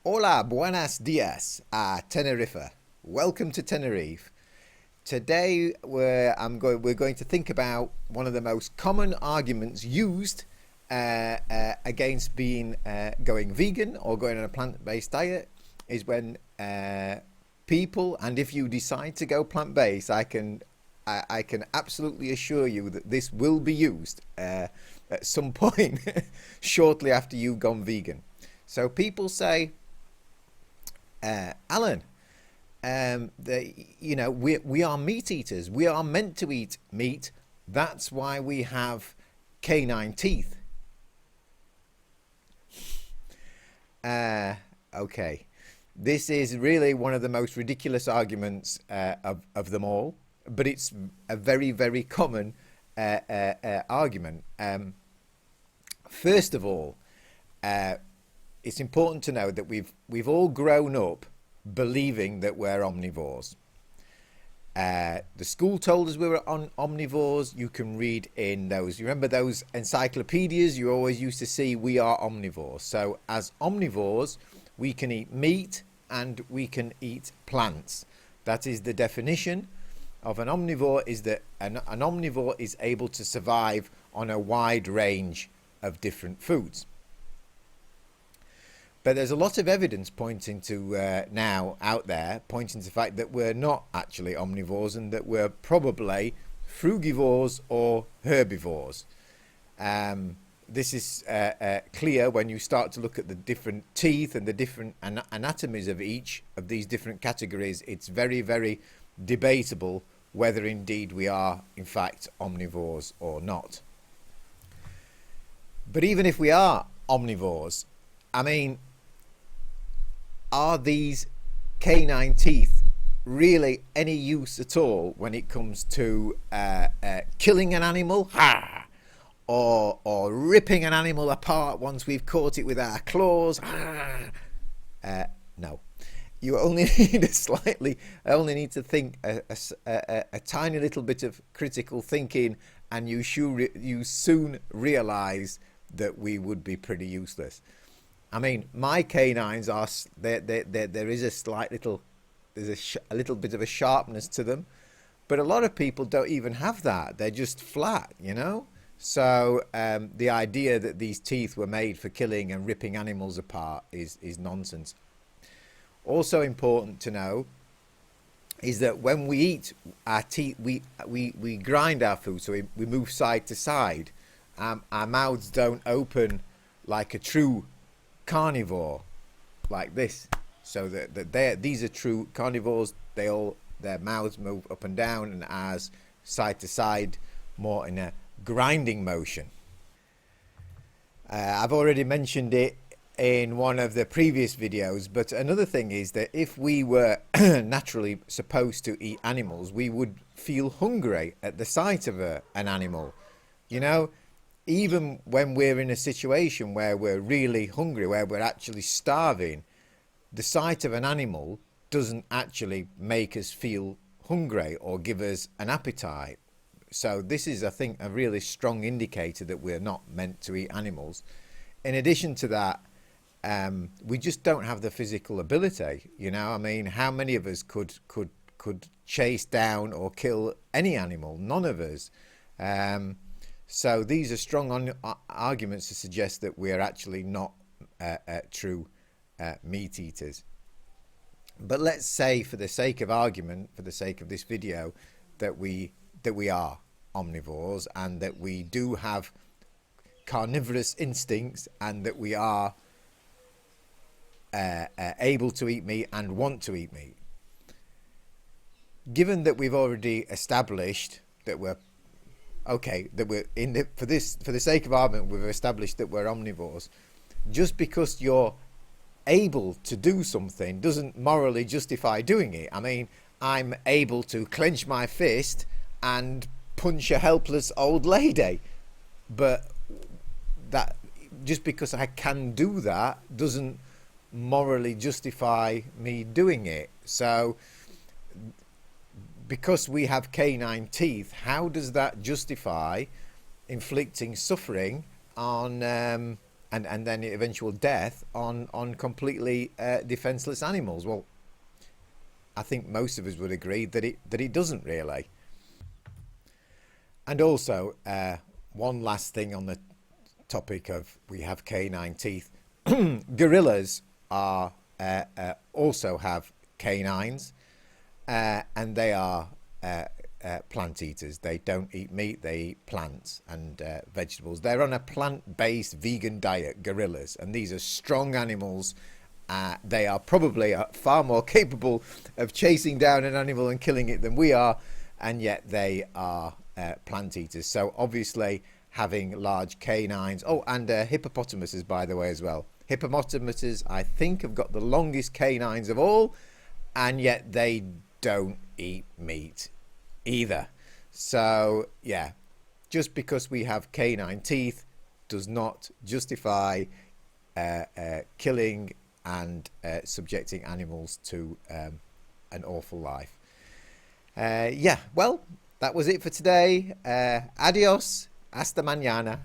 Hola, buenos dias, Tenerife. Welcome to Tenerife. Today we're going to think about one of the most common arguments used against going vegan or going on a plant-based diet is when people, and if you decide to go plant-based, I can absolutely assure you that this will be used at some point shortly after you've gone vegan. So people say, Alan, we are meat eaters. We are meant to eat meat. That's why we have canine teeth. Okay, this is really one of the most ridiculous arguments of them all, but it's a very, very common argument. First of all, it's important to know that we've all grown up believing that we're omnivores. The school told us we were omnivores. You can read in those. You remember those encyclopedias you always used to see? We are omnivores. So as omnivores, we can eat meat and we can eat plants. That is the definition of an omnivore. Is that an omnivore is able to survive on a wide range of different foods. But there's a lot of evidence pointing to now out there, pointing to the fact that we're not actually omnivores and that we're probably frugivores or herbivores. This is clear when you start to look at the different teeth and the different anatomies of each of these different categories. It's very, very debatable whether indeed we are in fact omnivores or not. But even if we are omnivores, I mean, are these canine teeth really any use at all when it comes to killing an animal, or ripping an animal apart once we've caught it with our claws? No. You only need to think a tiny little bit of critical thinking, and you soon realise that we would be pretty useless. I mean, my canines are there is a slight little, a little bit of a sharpness to them, but a lot of people don't even have that. They're just flat, you know. So the idea that these teeth were made for killing and ripping animals apart is nonsense. Also important to know is that when we eat our teeth, we grind our food, so we move side to side. Our mouths don't open like a true carnivore, like this. So that these are true carnivores. Their mouths move up and down, and ours side to side, more in a grinding motion. I've already mentioned it in one of the previous videos, but another thing is that if we were naturally supposed to eat animals, we would feel hungry at the sight of an animal. You know, even when we're in a situation where we're really hungry, where we're actually starving, the sight of an animal doesn't actually make us feel hungry or give us an appetite. So this is, I think, a really strong indicator that we're not meant to eat animals. In addition to that, we just don't have the physical ability. You know, I mean, how many of us could chase down or kill any animal? None of us. So these are strong arguments to suggest that we're actually not true meat eaters. But let's say, for the sake of argument, for the sake of this video, that we are omnivores and that we do have carnivorous instincts and that we are able to eat meat and want to eat meat. Given that we've already established that we're for the sake of argument, we've established that we're omnivores. Just because you're able to do something doesn't morally justify doing it. I mean, I'm able to clench my fist and punch a helpless old lady, but that just because I can do that doesn't morally justify me doing it. So because we have canine teeth, how does that justify inflicting suffering on and then eventual death on completely defenseless animals. Well, I think most of us would agree that it doesn't really. And also, one last thing on the topic of we have canine teeth. Gorillas are also have canines, and they are plant eaters. They don't eat meat, they eat plants and vegetables. They're on a plant-based vegan diet, gorillas, and these are strong animals. They are probably far more capable of chasing down an animal and killing it than we are, and yet they are plant eaters. So obviously having large canines. Oh, and hippopotamuses, by the way, as well. Hippopotamuses, I think, have got the longest canines of all, and yet they don't eat meat either. So yeah, just because we have canine teeth does not justify killing and subjecting animals to an awful life. Yeah, well, that was it for today. Adios, hasta mañana.